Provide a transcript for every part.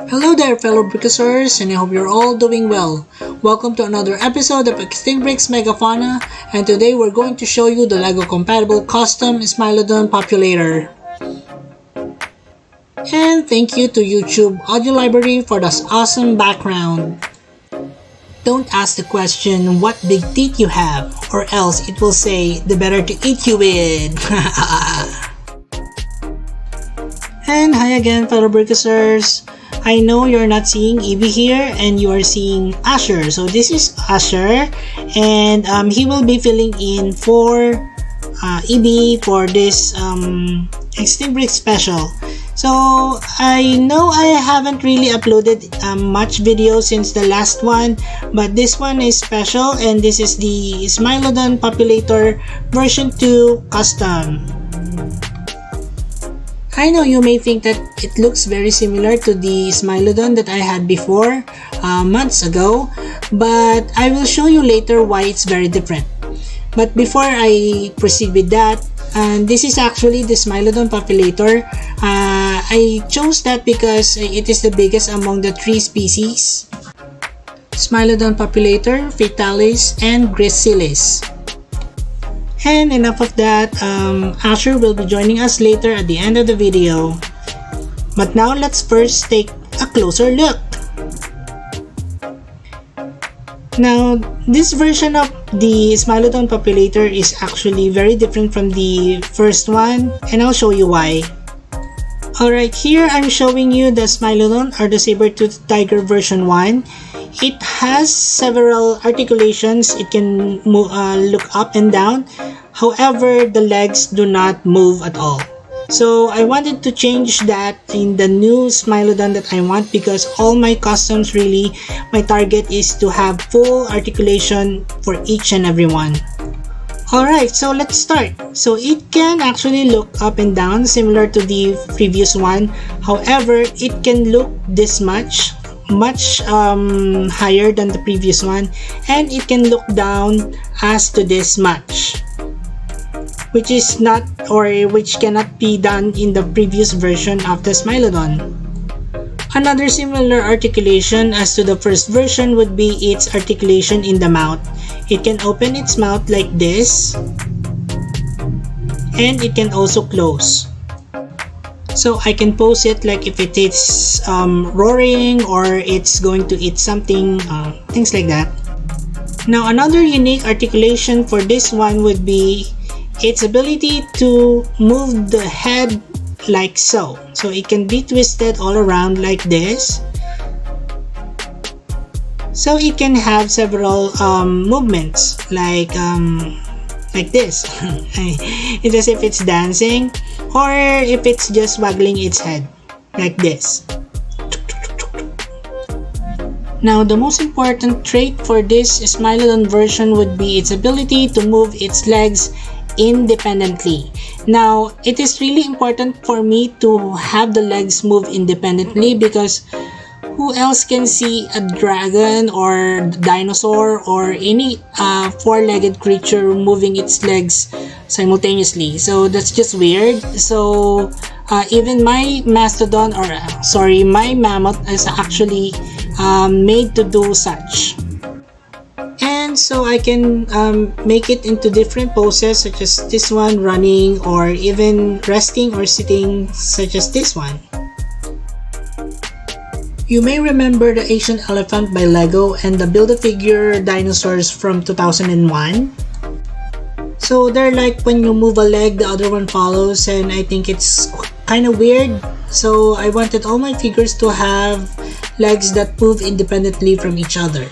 Hello there fellow Brickosers, and I hope you're all doing well. Welcome to another episode of Extinct Brick Megafauna, and today we're going to show you the LEGO Compatible Custom SMILODON Populator. And thank you to YouTube Audio Library for this awesome background. Don't ask the question what big teeth you have, or else it will say the better to eat you with. And hi again fellow Brickosers. I know you're not seeing Evie here and you are seeing Asher. So this is Asher, and he will be filling in for Evie for this Extinct Brick special. So I know I haven't really uploaded much video since the last one, but this one is special, and this is the SMILODON Populator version 2 custom. I know you may think that it looks very similar to the SMILODON that I had before months ago, but I will show you later why it's very different. But before I proceed with that, this is actually the SMILODON Populator. I chose that because it is the biggest among the three species: SMILODON Populator, Fetalis, and Gracilis. And enough of that, Asher will be joining us later at the end of the video. But now let's first take a closer look. Now, this version of the SMILODON Populator is actually very different from the first one, and I'll show you why. Alright, here I'm showing you the SMILODON, or the Saber-toothed Tiger version 1. It has several articulations. It can move, look up and down. However, the legs do not move at all. So I wanted to change that in the new SMILODON that I want, because all my customs really, my target is to have full articulation for each and every one. Alright, so let's start. So it can actually look up and down similar to the previous one. However, it can look this much higher than the previous one, and it can look down as to this much, which is not, or which cannot be done in the previous version of the SMILODON. Another similar articulation as to the first version would be its articulation in the mouth. It can open its mouth like this, and it can also close. So I can pose it like if it is roaring, or it's going to eat something, things like that. Now another unique articulation for this one would be its ability to move the head like so. So it can be twisted all around like this. So it can have several movements like this. It's as if it's dancing, or if it's just waggling its head like this. Now the most important trait for this SMILODON version would be its ability to move its legs independently. Now it is really important for me to have the legs move independently, because who else can see a dragon or dinosaur or any four-legged creature moving its legs simultaneously? So that's just weird. So even my mastodon, or sorry, my mammoth is actually made to do such. And so I can make it into different poses, such as this one, running, or even resting or sitting, such as this one. You may remember the Asian elephant by LEGO and the Build-A-Figure dinosaurs from 2001. So they're like, when you move a leg, the other one follows, and I think it's kind of weird. So I wanted all my figures to have legs that move independently from each other.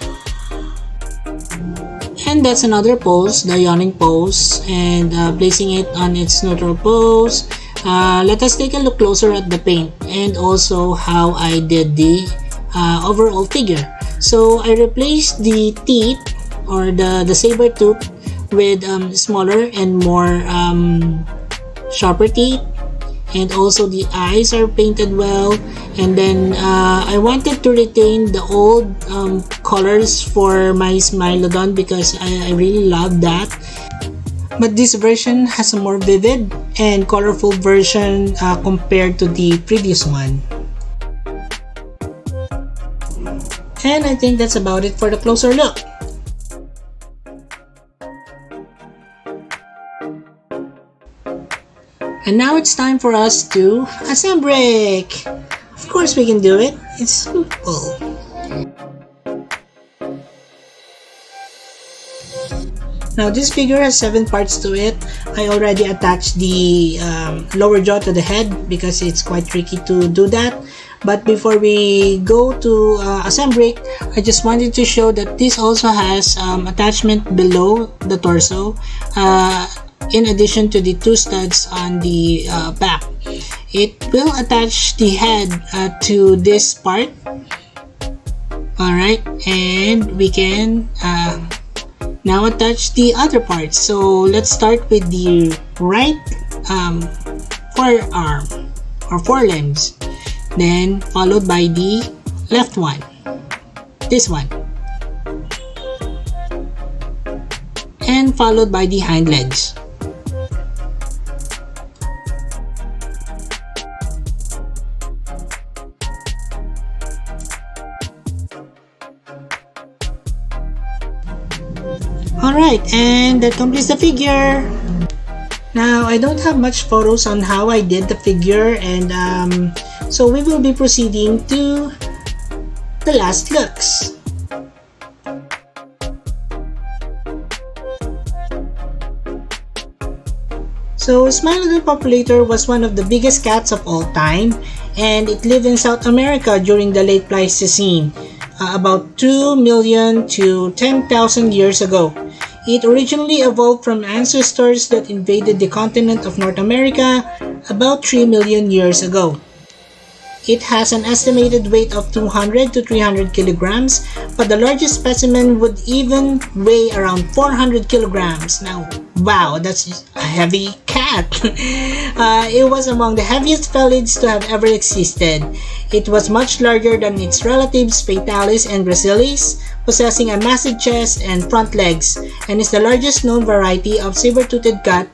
And that's another pose, the yawning pose, and placing it on its neutral pose. Let us take a look closer at the paint, and also how I did the overall figure. So I replaced the teeth, or the saber tooth, with smaller and more sharper teeth, and also the eyes are painted well. And then I wanted to retain the old colors for my SMILODON, because I really love that. But this version has a more vivid and colorful version compared to the previous one. And I think that's about it for the closer look. And now it's time for us to assemble brick. Of course we can do it. It's simple. Now this figure has 7 parts to it. I already attached the lower jaw to the head because it's quite tricky to do that. But before we go to assemble, I just wanted to show that this also has attachment below the torso, in addition to the 2 studs on the back. It will attach the head to this part. Alright, and we can now attach the other parts. So let's start with the right forearm or forelimbs, then followed by the left one, this one, and followed by the hind legs. Alright, and that completes the figure. Now, I don't have much photos on how I did the figure, and so we will be proceeding to the last looks. So, Smilodon Populator was one of the biggest cats of all time, and it lived in South America during the late Pleistocene, about 2 million to 10,000 years ago. It originally evolved from ancestors that invaded the continent of North America about 3 million years ago. It has an estimated weight of 200 to 300 kilograms, but the largest specimen would even weigh around 400 kilograms. Now, wow, that's a heavy cat. It was among the heaviest felids to have ever existed. It was much larger than its relatives Fatalis and Gracilis, possessing a massive chest and front legs, and is the largest known variety of saber-toothed cat.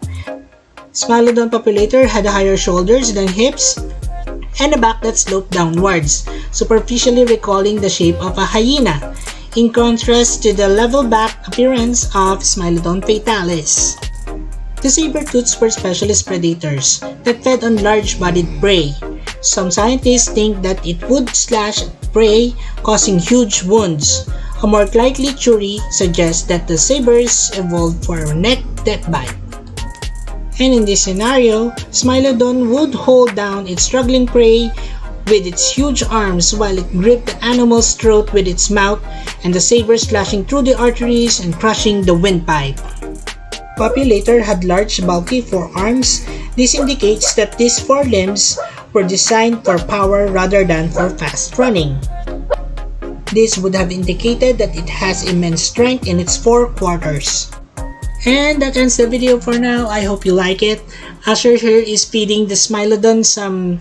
Smilodon Populator had higher shoulders than hips, and a back that sloped downwards, superficially recalling the shape of a hyena, in contrast to the level back appearance of Smilodon Fatalis. The saber-tooths were specialist predators that fed on large-bodied prey. Some scientists think that it would slash prey, causing huge wounds. A more likely theory suggests that the sabers evolved for a neck death bite. And in this scenario, Smilodon would hold down its struggling prey with its huge arms while it gripped the animal's throat with its mouth, and the saber slashing through the arteries and crushing the windpipe. Populator had large, bulky forearms. This indicates that these forelimbs were designed for power rather than for fast running. This would have indicated that it has immense strength in its forequarters. And that ends the video for now. I hope you like it. Asher here is feeding the Smilodon some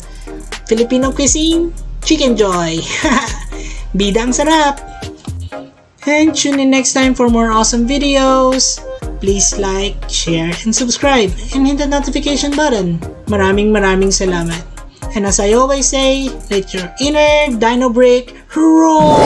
Filipino cuisine, chicken joy. Bidang sarap! And tune in next time for more awesome videos. Please like, share, and subscribe, and hit the notification button. Maraming salamat. And as I always say, let your inner dino brick roar!